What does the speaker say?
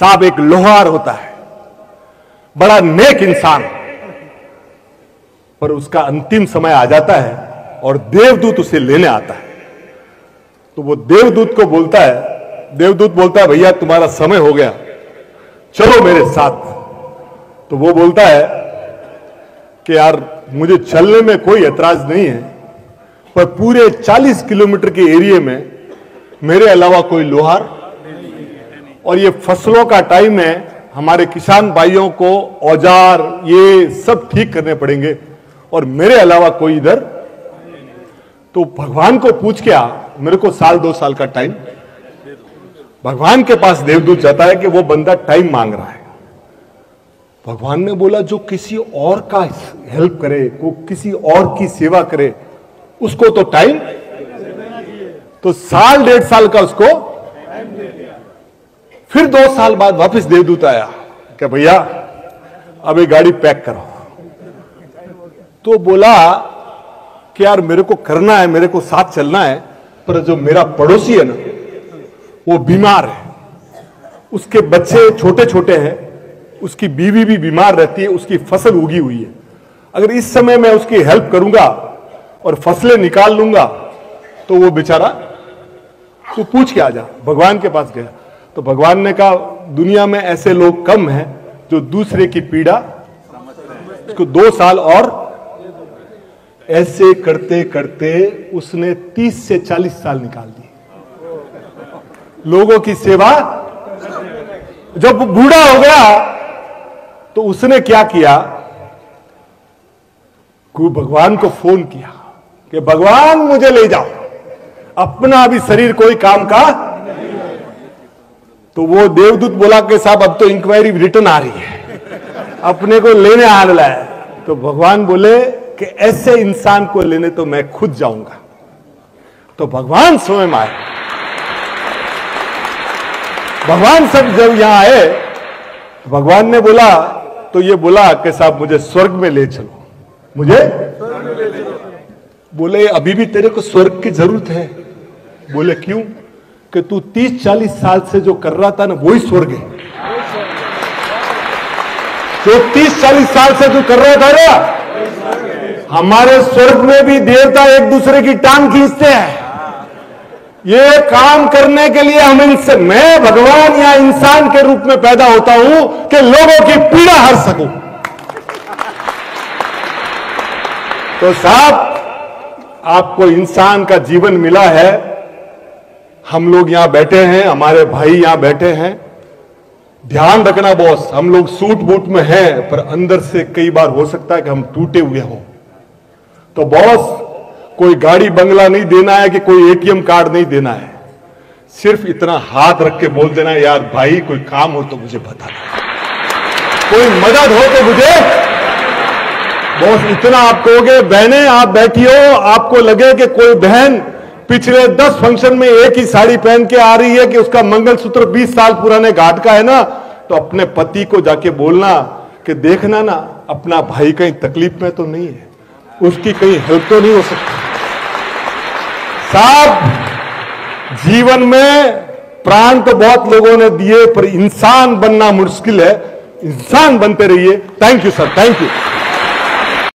साहब एक लोहार होता है, बड़ा नेक इंसान, पर उसका अंतिम समय आ जाता है और देवदूत उसे लेने आता है। तो वो देवदूत को बोलता है, देवदूत बोलता है भैया तुम्हारा समय हो गया, चलो मेरे साथ। तो वो बोलता है कि यार मुझे चलने में कोई ऐतराज नहीं है, पर पूरे 40 किलोमीटर के एरिया में मेरे अलावा कोई लोहार, और ये फसलों का टाइम है, हमारे किसान भाइयों को औजार ये सब ठीक करने पड़ेंगे और मेरे अलावा कोई इधर। तो भगवान को पूछ के आ, मेरे को 1-2 साल का टाइम। भगवान के पास देवदूत जाता है कि वो बंदा टाइम मांग रहा है। भगवान ने बोला जो किसी और का हेल्प करे, को किसी और की सेवा करे, उसको तो टाइम। तो 1-1.5 साल का उसको। फिर 2 साल बाद वापस देवदूत आया कि भैया अब ये गाड़ी पैक करो। तो बोला कि यार मेरे को करना है, मेरे को साथ चलना है, पर जो मेरा पड़ोसी है ना वो बीमार है, उसके बच्चे छोटे छोटे हैं, उसकी बीवी भी बीमार रहती है, उसकी फसल उगी हुई है। अगर इस समय मैं उसकी हेल्प करूंगा और फसलें निकाल लूंगा तो वो बेचारा, तू पूछ के आ जा। भगवान के पास गया तो भगवान ने कहा दुनिया में ऐसे लोग कम हैं जो दूसरे की पीड़ा, उसको 2 साल। और ऐसे करते करते उसने 30 से 40 साल निकाल दिए लोगों की सेवा। जब वो बूढ़ा हो गया तो उसने क्या किया, भगवान को फोन किया कि भगवान मुझे ले जाओ, अपना भी शरीर कोई काम का। तो वो देवदूत बोला कि साहब अब तो इंक्वायरी रिटर्न आ रही है, अपने को लेने आ रहा है। तो भगवान बोले कि ऐसे इंसान को लेने तो मैं खुद जाऊंगा। तो भगवान स्वयं आए। भगवान सब जब यहां आए, भगवान ने बोला, तो ये बोला कि साहब मुझे स्वर्ग में ले चलो, मुझे बोले अभी भी तेरे को स्वर्ग की जरूरत है। बोले क्यों? कि तू 30-40 साल से जो कर रहा था ना वही स्वर्ग है। जो 30-40 साल से जो कर रहा था ना, हमारे स्वर्ग में भी देवता एक दूसरे की टांग खींचते हैं। ये काम करने के लिए हम इनसे, मैं भगवान या इंसान के रूप में पैदा होता हूं कि लोगों की पीड़ा हर सकूं। तो साहब आपको इंसान का जीवन मिला है, हम लोग यहां बैठे हैं, हमारे भाई यहां बैठे हैं। ध्यान रखना बॉस, हम लोग सूट बूट में हैं, पर अंदर से कई बार हो सकता है कि हम टूटे हुए हों। तो बॉस कोई गाड़ी बंगला नहीं देना है कि कोई एटीएम कार्ड नहीं देना है, सिर्फ इतना हाथ रख के बोल देना है यार भाई कोई काम हो तो मुझे बता दो, कोई मदद हो तो मुझे। बॉस इतना आप कहोगे, बहनें आप बैठी हो, आपको लगे कि कोई बहन पिछले 10 फंक्शन में एक ही साड़ी पहन के आ रही है कि उसका मंगलसूत्र 20 साल पुराने घाट का है ना, तो अपने पति को जाके बोलना कि देखना ना अपना भाई कहीं तकलीफ में तो नहीं है, उसकी कहीं हेल्प तो नहीं हो सकती। साहब जीवन में प्राण तो बहुत लोगों ने दिए, पर इंसान बनना मुश्किल है। इंसान बनते रहिए। Thank you sir, thank you.